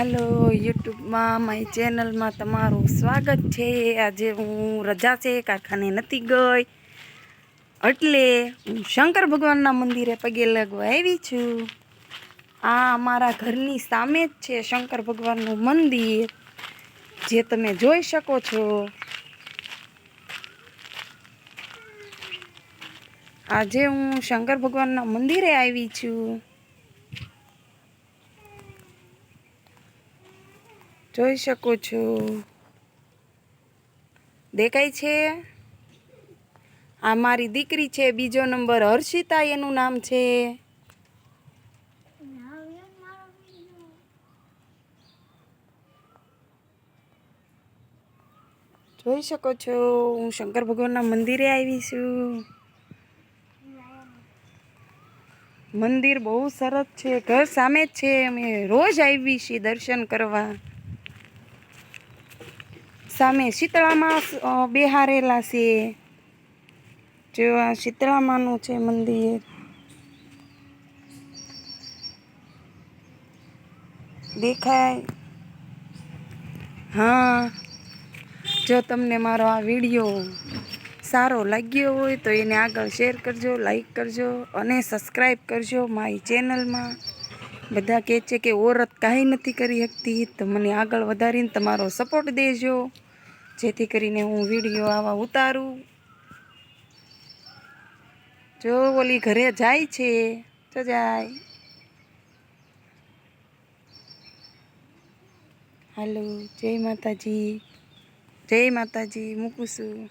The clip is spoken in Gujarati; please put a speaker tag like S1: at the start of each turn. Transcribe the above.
S1: हेलो यूट्यूब में मारी चेनल में तमारू स्वागत है। आज हूँ रजा से कारखाने नती गई એટલે હું શંકર ભગવાનના મંદિરે પગે લાગવા આવી છું। આ અમારા ઘરની સામે જ છે શંકર ભગવાનનું મંદિર, જે તમે જોઈ શકો છો। આજે હું શંકર ભગવાનના મંદિરે આવી છું। જોઈ શકો છો, દેખાય છે? આ મારી દીકરી છે, બીજો નંબર હર્ષિતા એનું નામ છે। જોઈ શકો છો, હું શંકર ભગવાનના મંદિરે આવી છું। મંદિર બહુ સરસ છે, ઘર સામે જ છે। અમે રોજ આવી છીએ દર્શન કરવા। સામે શીતળામાં બેહારેલા છે, જો આ શીતળામાનું છે મંદિર। દેખાય? હા, જો તમને મારો આ વિડીયો સારો લાગ્યો હોય તો એને આગળ શેર કરજો, લાઈક કરજો અને સબસ્ક્રાઈબ કરજો મારી ચેનલમાં। બધા કહે છે કે ઓરત કાંઈ નથી કરી શકતી, તો મને આગળ વધારીને તમારો સપોર્ટ દેજો, જેથી કરીને હું વિડીયો આવા ઉતારું। જો ઓલી ઘરે જાય છે, તો જાય। હાલો, જય માતાજી, જય માતાજી, મૂકું છું।